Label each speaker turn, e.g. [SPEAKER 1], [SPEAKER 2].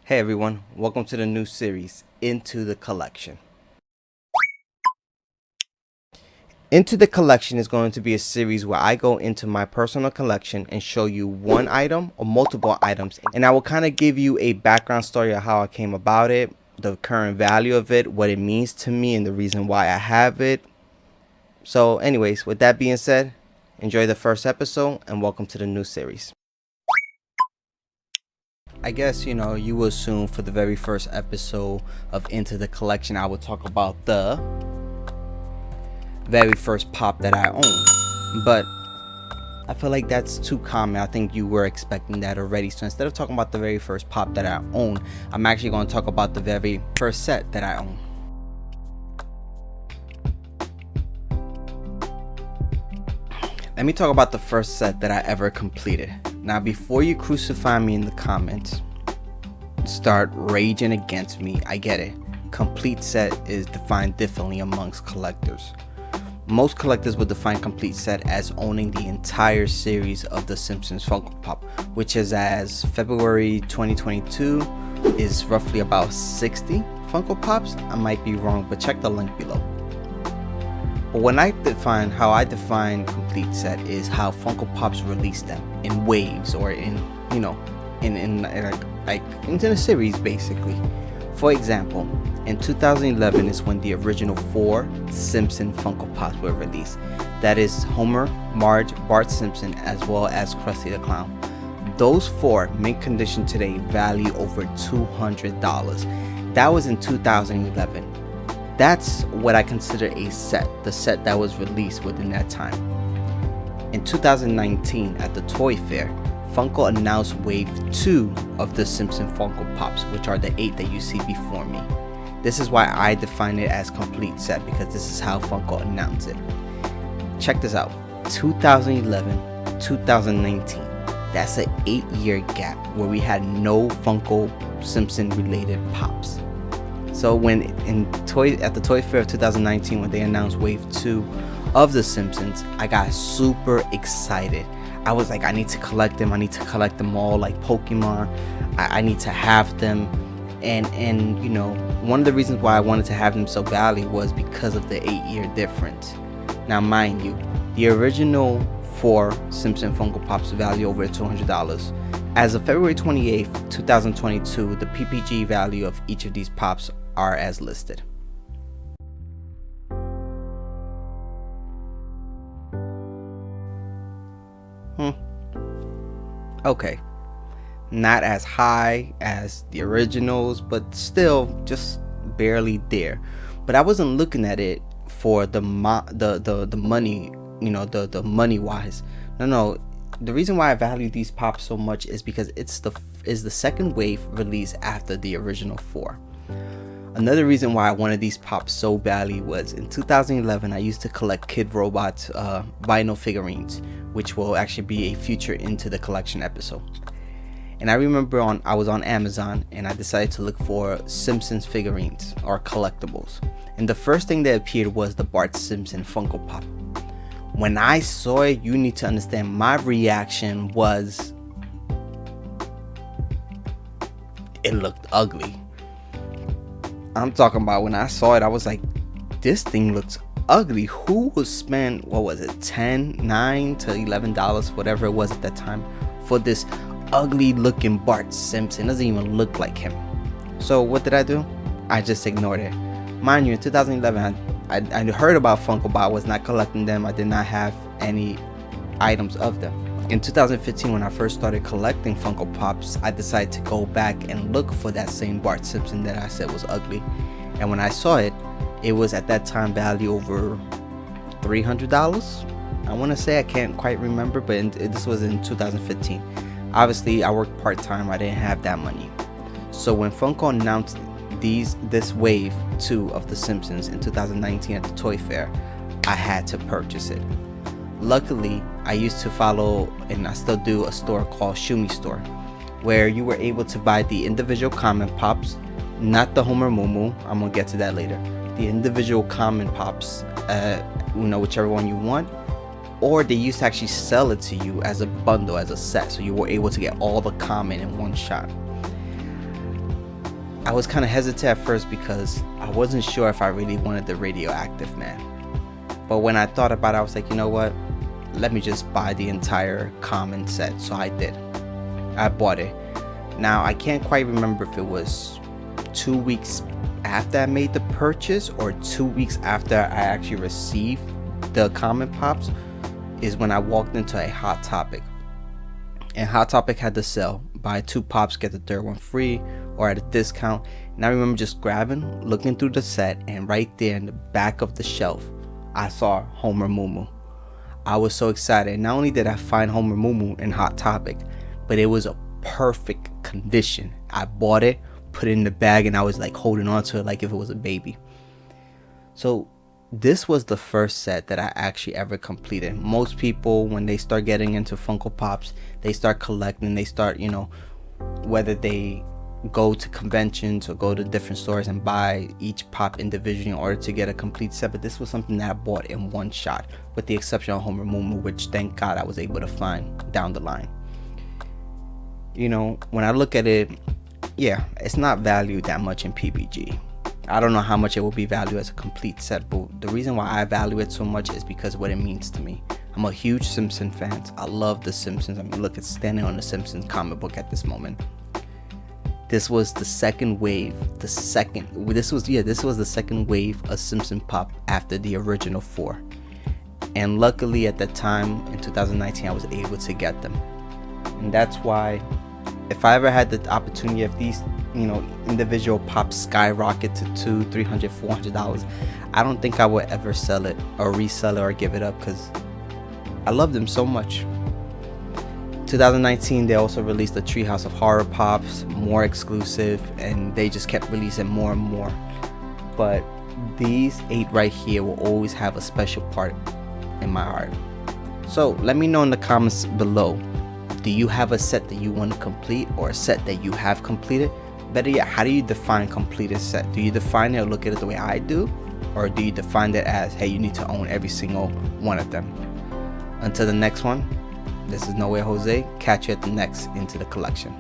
[SPEAKER 1] Hey everyone, welcome to the new series, Into the Collection. Into the Collection is going to be a series where I go into my personal collection and show you one item or multiple items, and I will kind of give you a background story of how I came about it, the current value of it, what it means to me, and the reason why I have it. So anyways, with that being said, enjoy the first episode and welcome to the new series. I guess, you will assume for the very first episode of Into the Collection, I would talk about the very first pop that I own. But I feel like that's too common. I think you were expecting that already. So instead of talking about the very first pop that I own, I'm actually going to talk about the very first set that I own. Let me talk about the first set that I ever completed. Now, before you crucify me in the comments, start raging against me, I get it. Complete set is defined differently amongst collectors. Most collectors would define complete set as owning the entire series of the Simpsons Funko Pop, which is, as February 2022, is roughly about 60 Funko Pops. I might be wrong, but check the link below. But when how I define complete set is how Funko Pops release them in waves or in into a series basically. For example, in 2011 is when the original 4 Simpson Funko Pops were released. That is Homer, Marge, Bart Simpson, as well as Krusty the Clown. Those 4, mint condition today, value over $200. That was in 2011. That's what I consider a set, the set that was released within that time. In 2019, at the Toy Fair, Funko announced Wave 2 of the Simpson Funko Pops, which are the 8 that you see before me. This is why I define it as complete set, because this is how Funko announced it. Check this out, 2011, 2019. That's an 8-year gap where we had no Funko Simpson related pops. So when at the Toy Fair of 2019, when they announced Wave 2 of the Simpsons, I got super excited. I was like, I need to collect them. I need to collect them all like Pokemon. I need to have them. And one of the reasons why I wanted to have them so badly was because of the 8-year difference. Now, mind you, the original 4 Simpson Funko Pops value over $200. As of February 28th, 2022, the PPG value of each of these pops are as listed. Okay, not as high as the originals, but still just barely there. But I wasn't looking at it for the money, the money wise. No. The reason why I value these pops so much is because it's the second wave released after the original 4. Another reason why I wanted these pops so badly was in 2011 I used to collect Kid Robot's vinyl figurines, which will actually be a future Into the Collection episode. And I remember I was on Amazon and I decided to look for Simpsons figurines or collectibles. And the first thing that appeared was the Bart Simpson Funko Pop. When I saw it, you need to understand, my reaction was, it looked ugly. I'm talking about when I saw it, I was like, this thing looks ugly. Who would spend, what was it, $10, $9 to $11, whatever it was at that time, for this ugly looking Bart Simpson? Doesn't even look like him. So what did I do? I just ignored it. Mind you, in 2011, I heard about Funko, but I was not collecting them. I did not have any items of them. In 2015, when I first started collecting Funko Pops, I decided to go back and look for that same Bart Simpson that I said was ugly. And when I saw it, it was at that time value over $300. I want to say, I can't quite remember, but this was in 2015. Obviously, I worked part-time. I didn't have that money. So when Funko announced this wave 2 of The Simpsons in 2019 at the Toy Fair, I had to purchase it. Luckily, I used to follow, and I still do, a store called Shumi Store, where you were able to buy the individual common pops, not the Homer Moo. I'm gonna get to that later. The individual common pops, whichever one you want, or they used to actually sell it to you as a bundle, as a set, so you were able to get all the common in one shot. I was kind of hesitant at first because I wasn't sure if I really wanted the Radioactive Man. But when I thought about it, I was like, you know what? Let me just buy the entire common set. So I did. I bought it. Now, I can't quite remember if it was 2 weeks after I made the purchase or 2 weeks after I actually received the common pops is when I walked into a Hot Topic. And Hot Topic had the sale. Buy 2 pops, get the third one free or at a discount. And I remember just grabbing, looking through the set, and right there in the back of the shelf, I saw Homer Moo Moo. I was so excited. Not only did I find Homer Moo Moo in Hot Topic, but it was a perfect condition. I bought it, put it in the bag, and I was like holding on to it like if it was a baby. So this was the first set that I actually ever completed. Most people, when they start getting into Funko Pops, they start collecting, they start, whether they go to conventions or go to different stores and buy each pop individually in order to get a complete set. But this was something that I bought in one shot, with the exception of Homer Moo Moo, which thank God I was able to find down the line. When I look at it, yeah, it's not valued that much in PBG. I don't know how much it will be valued as a complete set, but the reason why I value it so much is because of what it means to me. I'm a huge Simpsons fan. I love the Simpsons. I mean, look, it's standing on the Simpsons comic book at this moment. This was the second wave. This was the second wave of Simpson Pop after the original 4. And luckily at that time in 2019, I was able to get them. And that's why if I ever had the opportunity of these, individual pops skyrocket to $200, $300, $400, I don't think I would ever sell it or resell it or give it up because I love them so much. 2019, they also released the Treehouse of Horror Pops, more exclusive, and they just kept releasing more and more. But these 8 right here will always have a special part in my heart. So let me know in the comments below. Do you have a set that you want to complete or a set that you have completed? Better yet, how do you define completed set? Do you define it or look at it the way I do? Or do you define it as, hey, you need to own every single one of them? Until the next one, this is Nowhere Jose. Catch you at the next Into the Collection.